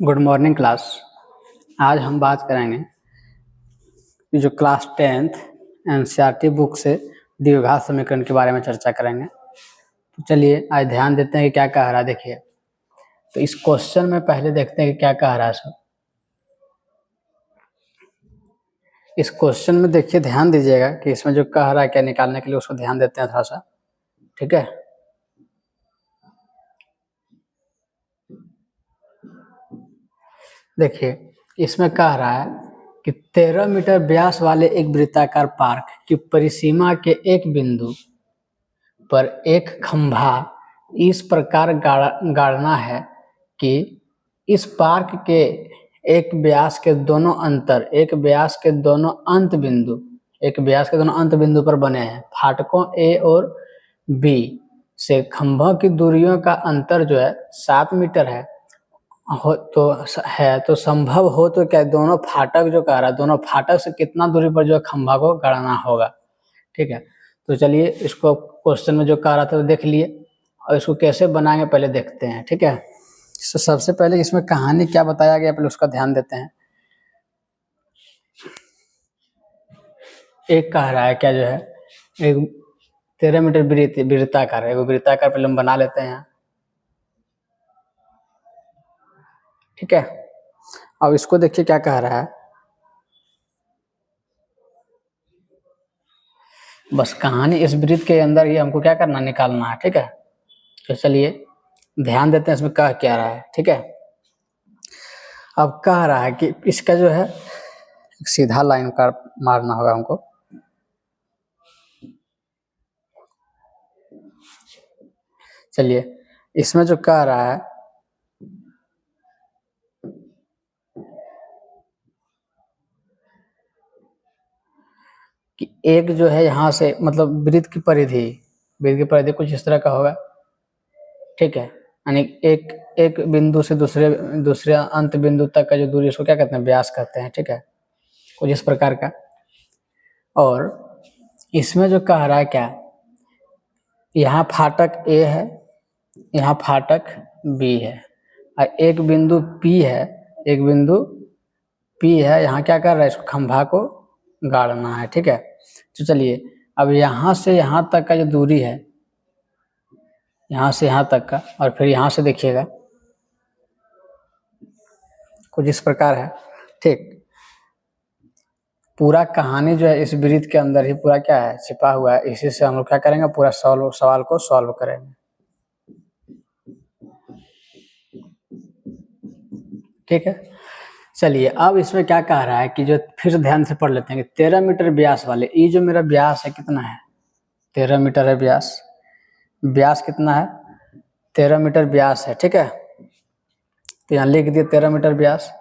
Good morning class. आज हम बात करेंगे जो क्लास 10th एनसीईआरटी बुक से द्विघात समीकरण के बारे में चर्चा करेंगे। तो चलिए आज ध्यान देते हैं कि क्या कह रहा है। देखिए, तो इस क्वेश्चन में पहले देखते हैं कि क्या कह रहा है सब। इस क्वेश्चन में देखिए, ध्यान दीजिएगा कि इसमें जो कह रहा है क्या निकालने के लिए, उसको ध्यान देते हैं थोड़ा सा। ठीक है, देखिए इसमें कह रहा है कि 13 मीटर व्यास वाले एक वृत्ताकार पार्क की परिसीमा के एक बिंदु पर एक खंभा इस प्रकार गाड़ना है कि इस पार्क के एक व्यास के दोनों अंत बिंदु पर बने हैं फाटकों ए और बी से खंभों की दूरियों का अंतर जो है 7 मीटर है। तो संभव हो तो क्या दोनों फाटक जो कह रहा है, दोनों फाटक से कितना दूरी पर जो है खंभा को गाड़ना होगा। ठीक है, तो चलिए इसको क्वेश्चन में जो कह रहा था तो देख लिए, और इसको कैसे बनाएंगे पहले देखते हैं। ठीक है, तो सबसे पहले इसमें कहानी क्या बताया गया पहले उसका ध्यान देते हैं। एक कह रहा है क्या जो है एक 13 मीटर वृत्ताकार है, वृत्ताकार पहले हम बना लेते हैं। ठीक है, अब इसको देखिए क्या कह रहा है, बस कहानी इस वृत्त के अंदर ही हमको क्या करना, निकालना है। ठीक है, तो चलिए ध्यान देते हैं इसमें कह क्या रहा है। ठीक है, अब कह रहा है कि इसका जो है सीधा लाइन का मारना होगा हमको। चलिए इसमें जो कह रहा है कि एक जो है यहाँ से मतलब वृत्त की परिधि कुछ इस तरह का होगा। ठीक है, यानी एक बिंदु से दूसरे अंत बिंदु तक का जो दूरी, उसको क्या कहते हैं, व्यास कहते हैं। ठीक है, कुछ इस प्रकार का। और इसमें जो कह रहा है क्या, यहाँ फाटक ए है, यहाँ फाटक बी है, और एक बिंदु P है, यहाँ क्या कर रहा है, इसको खंभा को गाड़ना है। ठीक है, तो चलिए अब यहाँ से यहाँ तक का जो दूरी है, यहाँ से यहाँ तक का, और फिर यहाँ से देखिएगा कुछ इस प्रकार है। ठीक, पूरा कहानी जो है इस वृत्त के अंदर ही पूरा क्या है, छिपा हुआ है। इसी से हम लोग क्या करेंगे, पूरा सवाल को सॉल्व करेंगे। ठीक है, चलिए अब इसमें क्या कह रहा है कि जो, फिर ध्यान से पढ़ लेते हैं कि 13 मीटर व्यास वाले, ये जो मेरा व्यास है कितना है, 13 मीटर है व्यास कितना है, 13 मीटर व्यास है। ठीक है, तो यहाँ लिख दिए 13 मीटर व्यास।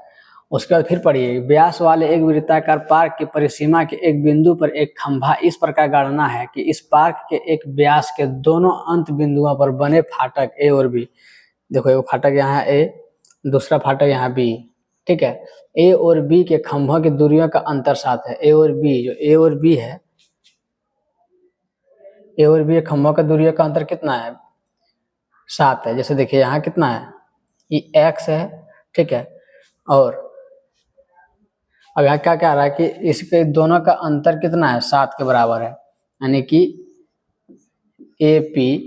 उसके बाद फिर पढ़िए, व्यास वाले एक वृत्ताकार पार्क की परिसीमा के एक बिंदु पर एक खंभा इस प्रकार गाड़ना है कि इस पार्क के एक व्यास के दोनों अंत बिंदुओं पर बने फाटक ए और बी, देखो एक फाटक यहाँ ए, दूसरा फाटक यहाँ बी। ठीक है, ए और बी के खंभों की दूरियों का अंतर 7 है। ए और बी खंभों का दूरियों का अंतर कितना है, 7 है। जैसे देखिए यहाँ कितना है, ये x है। ठीक है, और अब यहाँ क्या कह रहा है कि इसके दोनों का अंतर कितना है, 7 के बराबर है, यानी कि AP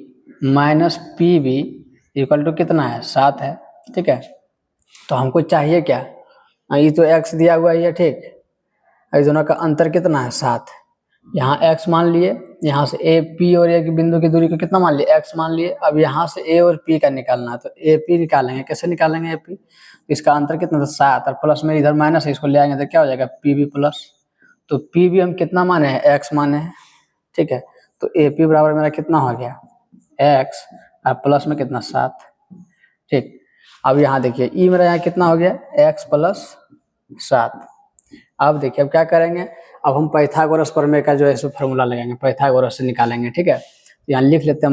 minus PB equal to कितना है, 7 है। ठीक है, तो हमको चाहिए क्या, ये तो x दिया हुआ है। ठीक, इस दोनों का अंतर कितना है, 7। यहाँ x मान लिए, यहाँ से AP और एक बिंदु की दूरी को कितना मान लिए, x मान लिए। अब यहाँ से A और P का निकालना है, तो AP निकालेंगे। कैसे निकालेंगे AP, इसका अंतर कितना था, 7, और प्लस में इधर माइनस है, इसको ले आएंगे तो क्या हो जाएगा, PB प्लस। तो PB हम कितना माने हैं, x माने हैं। ठीक है, तो AP बराबर मेरा कितना हो गया, x, और प्लस में कितना, 7। ठीक, अब यहाँ देखिए ई मेरा यहाँ कितना हो गया, x प्लस 7। अब देखिए अब क्या करेंगे, अब हम पाइथागोरस प्रमेय का जो है फॉर्मूला लगाएंगे, पाइथागोरस से निकालेंगे। ठीक है, यहाँ लिख लेते हैं,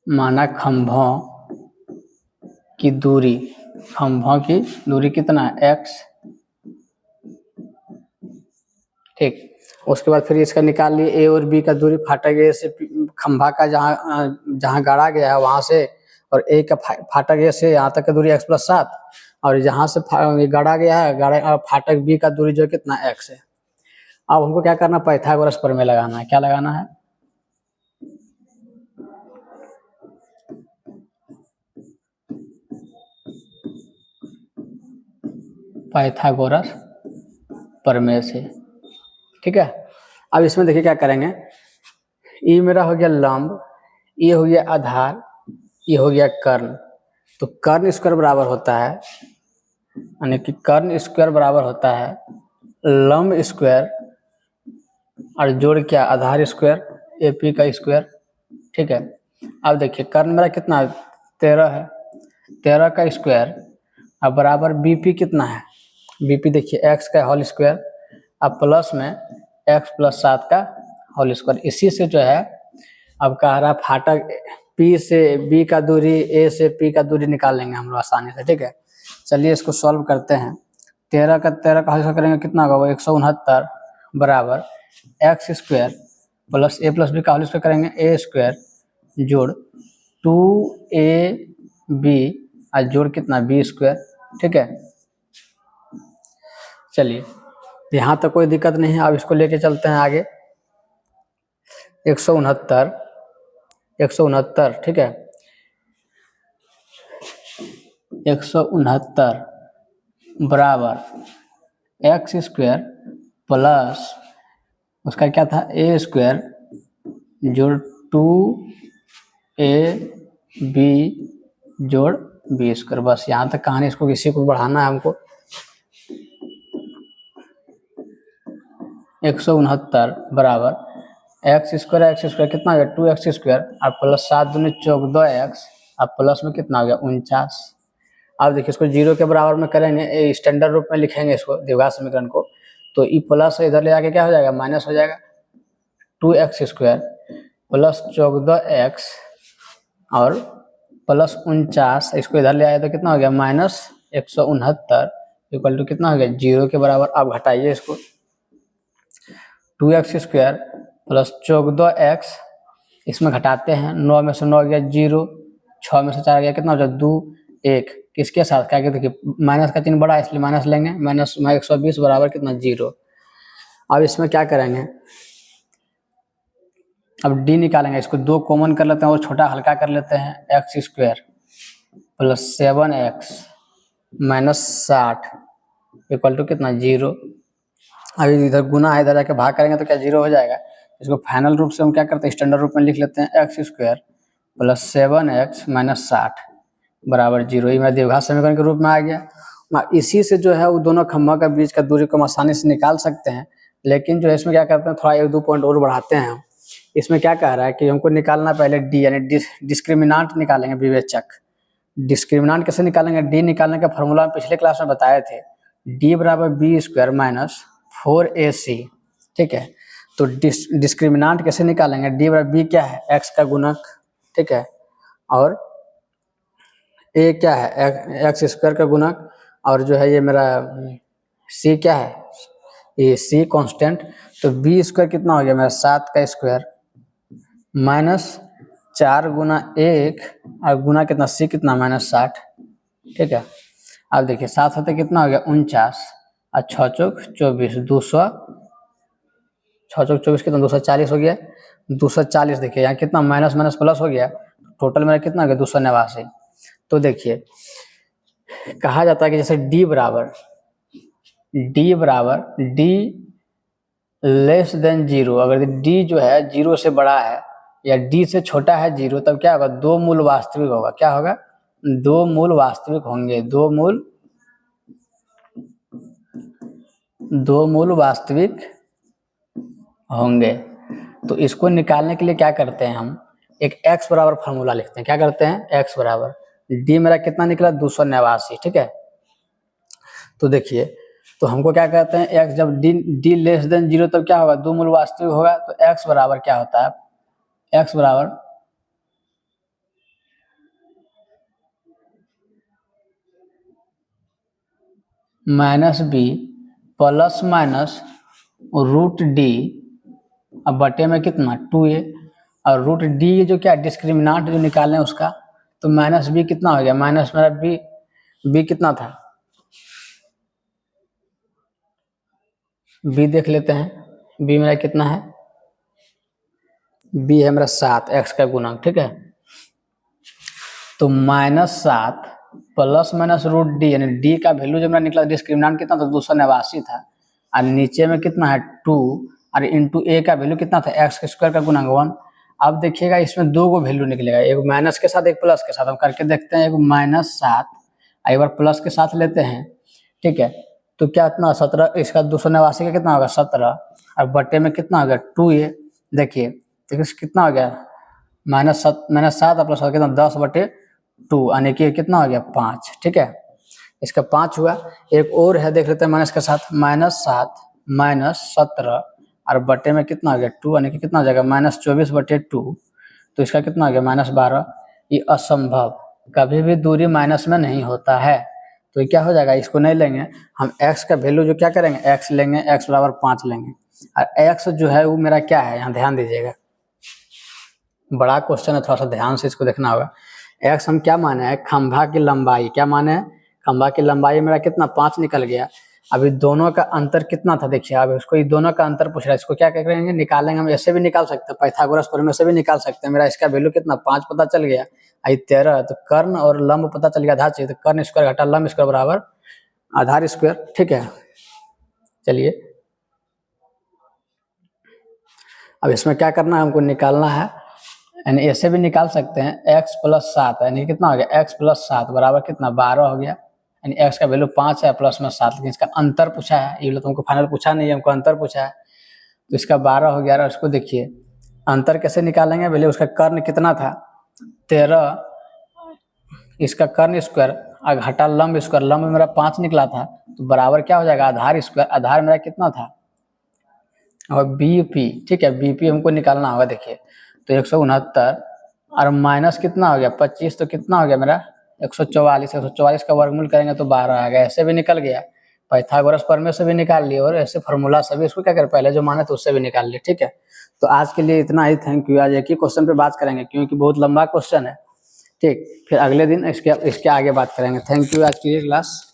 माना खंभों की दूरी कितना है, x। ठीक, उसके बाद फिर इसका निकाल लिए ए और बी का दूरी, फाटक ए से खंभा का जहाँ गाड़ा गया है वहाँ से, और ए का फाटक ए से यहाँ तक का दूरी x+7, और जहाँ से गाड़ा गया है फाटक बी का दूरी जो है कितना x है। अब हमको क्या करना, पाइथागोरस प्रमेय लगाना है। क्या लगाना है? पाइथागोरस प्रमेय से, ठीक है। अब इसमें देखिए क्या करेंगे, ये मेरा हो गया लंब, ये हो गया आधार, ये हो गया कर्ण। तो कर्ण स्क्वायर बराबर होता है, यानी कि कर्ण स्क्वायर बराबर होता है लंब स्क्वायर और जोड़ क्या, आधार स्क्वायर AP का स्क्वायर, ठीक है। अब देखिए कर्ण मेरा कितना 13 है, 13 का स्क्वायर, अब बराबर BP कितना है, BP देखिए x का होल स्क्वायर, अब प्लस में x+7 का होल स्क्वायर। इसी से जो है अब कह रहा फाटक P से B का दूरी, A से P का दूरी निकाल लेंगे हम लोग आसानी से, ठीक है। चलिए इसको सॉल्व करते हैं। 13 का होल स्क्वायर करेंगे कितना होगा, 169 बराबर x square plus A plus B का होल स्क्वायर करेंगे A स्क्वायर जोड़ 2AB और जोड़ कितना B स्क्वायर, ठीक है। चलिए यहाँ तक कोई दिक्कत नहीं है। अब इसको लेके चलते हैं आगे। 169, ठीक है, 169 बराबर x स्क्वायर प्लस उसका क्या था A स्क्वायर जोड़ 2AB जोड़ B स्क्वायर। बस यहाँ तक कहानी, इसको किसी को बढ़ाना है हमको। 169 बराबर x स्क्वायर कितना हो गया 2x स्क्वायर और प्लस 7 दूनी 14x और प्लस में कितना हो गया 49। अब देखिए इसको 0 के बराबर में करेंगे, स्टैंडर्ड रूप में लिखेंगे इसको द्विघात समीकरण को, तो ई प्लस इधर ले जाके क्या हो जाएगा, माइनस हो जाएगा। 2x स्क्वायर प्लस 14x और प्लस 49, इसको इधर ले आए तो कितना हो गया -169 इक्वल टू कितना हो गया 0 के बराबर। अब घटाइए इसको, 2x स्क्वायर प्लस 14x, इसमें घटाते हैं, 9 में से 9 गया 0, 6 में से 4 गया कितना हो जाए 2, 1, किसके साथ क्या कहते देखिए माइनस का चिन्ह बड़ा है इसलिए माइनस लेंगे, माइनस में 120 बराबर कितना 0। अब इसमें क्या करेंगे, अब d निकालेंगे, इसको 2 कॉमन कर लेते हैं और छोटा हल्का कर लेते हैं, x square plus 7x minus 60 equal to कितना 0। अभी इधर गुना है, इधर जाके भाग करेंगे तो क्या 0 हो जाएगा। इसको फाइनल रूप से हम क्या करते हैं, स्टैंडर्ड रूप में लिख लेते हैं, x square plus 7x minus 60 बराबर 0। ये मेरा द्विघात समीकरण के रूप में आ गया। इसी से जो है वो दोनों खंभा का बीच का दूरी को हम आसानी से निकाल सकते हैं, लेकिन जो है इसमें क्या करते हैं थोड़ा 1-2 पॉइंट और बढ़ाते हैं हम। इसमें क्या कह रहा है कि हमको निकालना पहले d यानी डिस्क्रिमिनांट निकालेंगे, विवेचक। डिस्क्रिमिनांट कैसे निकालेंगे, d निकालने का फॉर्मूला हम पिछले क्लास में बताए थे, d बराबर बी स्क्वायर माइनस 4ac, ठीक है। तो डिस्क्रिमिनांट कैसे निकालेंगे, d बराबर b क्या है x का गुणक, ठीक है, और a क्या है x स्क्वायर का गुणक, और जो है ये मेरा c क्या है, ये c कांस्टेंट। तो b स्क्वायर कितना हो गया मेरा 7 का स्क्वायर माइनस 4 गुना 1 और गुना कितना c कितना -60, ठीक है। अब देखिए 7 होते कितना हो गया 49 और 6 चौक 24, 200, 6 चौक 24 कितना 240 हो गया, 240। देखिए यहाँ कितना माइनस माइनस प्लस हो गया, टोटल मेरा कितना हो गया 289। तो देखिए कहा जाता है कि जैसे d बराबर d लेस देन 0, अगर d जो है 0 से बड़ा है या d से छोटा है 0, तब क्या होगा, 2 मूल वास्तविक होगा। क्या होगा, 2 मूल वास्तविक होंगे, 2 मूल वास्तविक होंगे। तो इसको निकालने के लिए क्या करते हैं, हम एक x बराबर फार्मूला लिखते हैं। क्या करते हैं, x बराबर d मेरा कितना निकला 289, ठीक है। तो देखिए तो हमको क्या कहते हैं, x जब d लेस देन 0 तब क्या होगा, 2 मूल वास्तविक होगा। तो x बराबर क्या होता है, x बराबर -b प्लस माइनस √d अब बटे में कितना 2a, और रूट डी जो क्या डिस्क्रिमिनांट जो निकालने हैं उसका, तो माइनस बी कितना हो गया, माइनस मेरा बी कितना था, बी देख लेते हैं, बी मेरा कितना है, बी है मेरा 7 एक्स का गुणक, ठीक है। तो -7 प्लस माइनस रूट डी, यानी डी का वैल्यू जो मेरा निकला डिस्क्रिमिनेंट कितना था 289 था, और नीचे में कितना है 2, और इंटू ए का वैल्यू कितना था एक्स स्क्वायर का गुणक 1। अब देखिएगा इसमें दो गो वैल्यू निकलेगा, एक माइनस के साथ एक प्लस के साथ, हम करके देखते हैं। एक -7 एक बार प्लस के साथ लेते हैं, ठीक है, तो क्या इतना 17, इसका 289 का कितना होगा 17, और बटे में कितना होगा 2a, देखिए कितना हो गया -7 प्लस कितना 10/2, यानी कि कितना हो गया 5, ठीक है, इसका 5 हुआ। एक और है देख लेते हैं माइनस के साथ, -7 -17 और बटे में कितना हो गया 2, यानी कि कितना हो जाएगा -24/2, तो इसका कितना हो गया -12। ये असंभव, कभी भी दूरी माइनस में नहीं होता है, तो ये क्या हो जाएगा, इसको नहीं लेंगे हम, x का वैल्यू जो क्या करेंगे x लेंगे, x बराबर 5 लेंगे, और x जो है वो मेरा क्या है, यहाँ ध्यान दीजिएगा, बड़ा क्वेश्चन है, थोड़ा सा ध्यान से इसको देखना होगा। x हम क्या माने हैं, खंभा की लंबाई, क्या माने हैं, खंभा की लंबाई मेरा कितना 5 निकल गया। अभी दोनों का अंतर कितना था देखिए, अब इसको ये दोनों का अंतर पूछ रहा है, इसको क्या करेंगे निकालेंगे, हम ऐसे भी निकाल सकते हैं, पाइथागोरस प्रमेय से भी निकाल सकते हैं। मेरा इसका वैल्यू कितना 5 पता चल गया, आई 13, तो कर्ण और लंब पता चल गया, आधार चाहिए, तो कर्ण स्क्वायर घटा लंब स्क्वायर बराबर आधार स्क्वायर, ठीक है। चलिए अब इसमें क्या करना है, हमको निकालना है, यानी ऐसे भी निकाल सकते हैं, x + 7 यानी कितना हो गया x + 7 बराबर कितना 12 हो गया, यानी x का वैल्यू 5 है प्लस में 7, लेकिन इसका अंतर पूछा है, ये लोग तुमको फाइनल पूछा नहीं है, हमको अंतर पूछा है, तो इसका 12 हो गया। और उसको देखिए अंतर कैसे निकालेंगे, पहले उसका कर्ण कितना था 13, इसका कर्ण स्क्वायर और घटा लंब स्क्वायर, लंब मेरा 5 निकला था, तो बराबर क्या हो जाएगा आधार स्क्वायर, आधार मेरा कितना था और बीपी, ठीक है, बीपी हमको निकालना होगा। देखिए तो 169 और माइनस कितना हो गया 25, तो कितना हो गया मेरा 144 का वर्गमूल करेंगे तो 12 आ गया, ऐसे भी निकल गया, पाइथागोरस प्रमेय से भी निकाल लिए, और ऐसे फार्मूला से भी इसको क्या करें पहले जो माने तो उससे भी निकाल लिए, ठीक है। तो आज के लिए इतना ही, थैंक यू। आज एक ही क्वेश्चन पे बात करेंगे क्योंकि बहुत लंबा क्वेश्चन है, ठीक, फिर अगले दिन इसके आगे बात करेंगे। थैंक यू आज की क्लास।